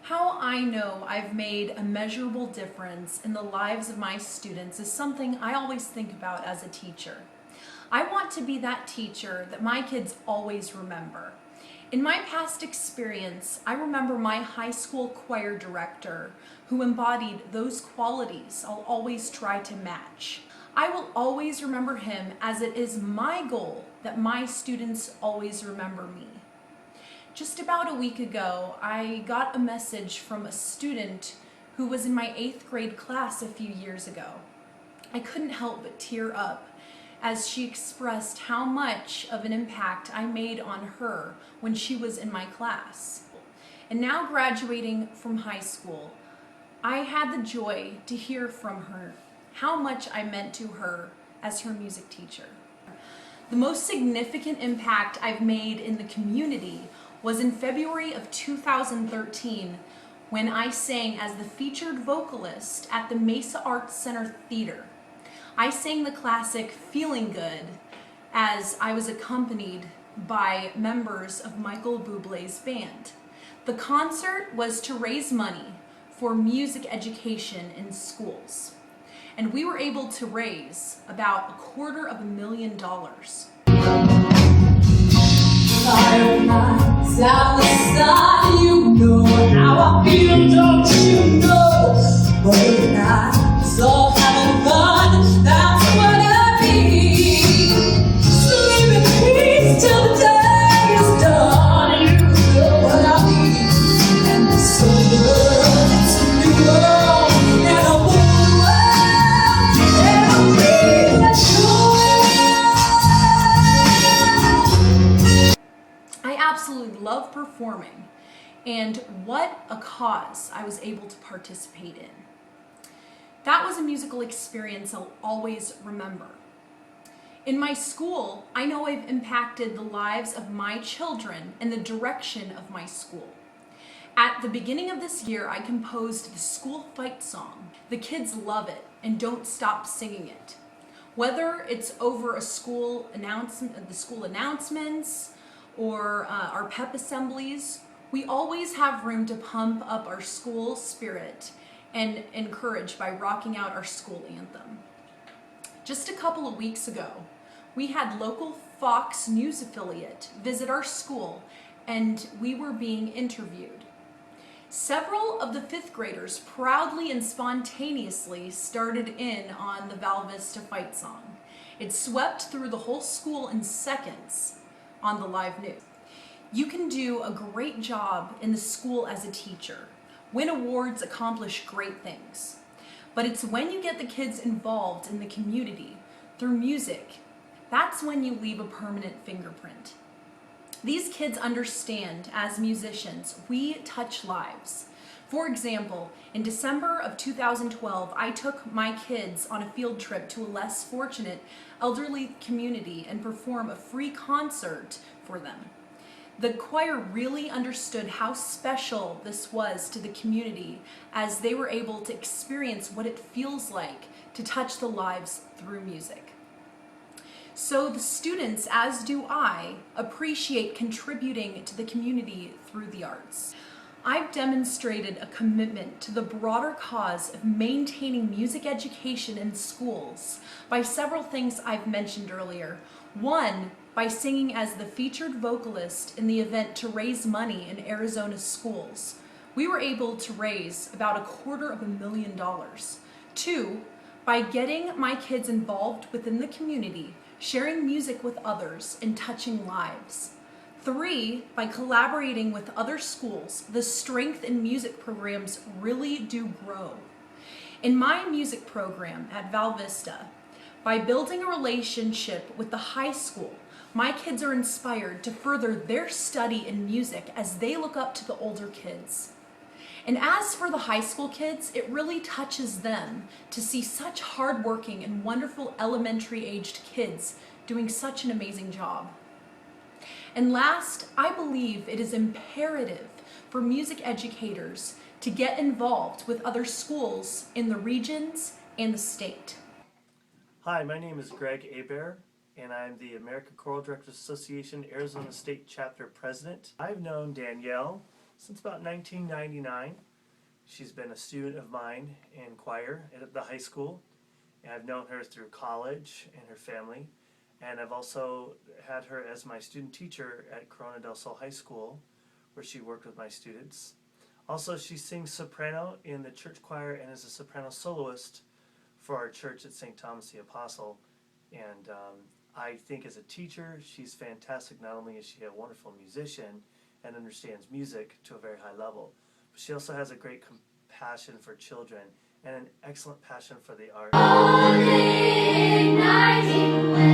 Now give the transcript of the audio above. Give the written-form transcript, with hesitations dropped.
How I know I've made a measurable difference in the lives of my students is something I always think about as a teacher. I want to be that teacher that my kids always remember. In my past experience, I remember my high school choir director who embodied those qualities I'll always try to match. I will always remember him, as it is my goal that my students always remember me. Just about a week ago, I got a message from a student who was in my 8th grade class a few years ago. I couldn't help but tear up as she expressed how much of an impact I made on her when she was in my class. And now graduating from high school, I had the joy to hear from her how much I meant to her as her music teacher. The most significant impact I've made in the community was in February of 2013 when I sang as the featured vocalist at the Mesa Arts Center Theater. I sang the classic Feeling Good as I was accompanied by members of Michael Bublé's band. The concert was to raise money for music education in schools, and we were able to raise about $250,000. Down the side, you know how I feel, don't you know? But the night's all having fun, that's what I mean. Sleep in peace till the day is done, you know what I mean. And the sun burns to me alone, and I won't run, and I'll be that I absolutely love performing, and what a cause I was able to participate in. That was a musical experience I'll always remember. In my school, I know I've impacted the lives of my children and the direction of my school. At the beginning of this year, I composed the school fight song. The kids love it and don't stop singing it. Whether it's over a school announcement, the school announcements, or our pep assemblies, we always have room to pump up our school spirit and encourage by rocking out our school anthem. Just a couple of weeks ago, we had local Fox News affiliate visit our school, and we were being interviewed. Several of the 5th graders proudly and spontaneously started in on the Vista fight song. It swept through the whole school in seconds on the live news. You can do a great job in the school as a teacher, win awards, accomplish great things. But it's when you get the kids involved in the community through music, that's when you leave a permanent fingerprint. These kids understand, as musicians, we touch lives. For example, in December of 2012, I took my kids on a field trip to a less fortunate elderly community and performed a free concert for them. The choir really understood how special this was to the community, as they were able to experience what it feels like to touch the lives through music. So the students, as do I, appreciate contributing to the community through the arts. I've demonstrated a commitment to the broader cause of maintaining music education in schools by several things I've mentioned earlier. One, by singing as the featured vocalist in the event to raise money in Arizona schools. We were able to raise about $250,000. Two, by getting my kids involved within the community, sharing music with others, and touching lives. 3, by collaborating with other schools, the strength in music programs really do grow. In my music program at Vista, by building a relationship with the high school, my kids are inspired to further their study in music as they look up to the older kids. And as for the high school kids, it really touches them to see such hardworking and wonderful elementary-aged kids doing such an amazing job. And last, I believe it is imperative for music educators to get involved with other schools in the regions and the state. Hi, my name is Greg Hebert, and I'm the American Choral Directors Association Arizona State Chapter President. I've known Danielle since about 1999. She's been a student of mine in choir at the high school, and I've known her through college and her family. And I've also had her as my student teacher at Corona del Sol High School, where she worked with my students. Also, she sings soprano in the church choir and is a soprano soloist for our church at St. Thomas the Apostle. And I think as a teacher, she's fantastic. Not only is she a wonderful musician and understands music to a very high level, but she also has a great compassion for children and an excellent passion for the arts. Only 19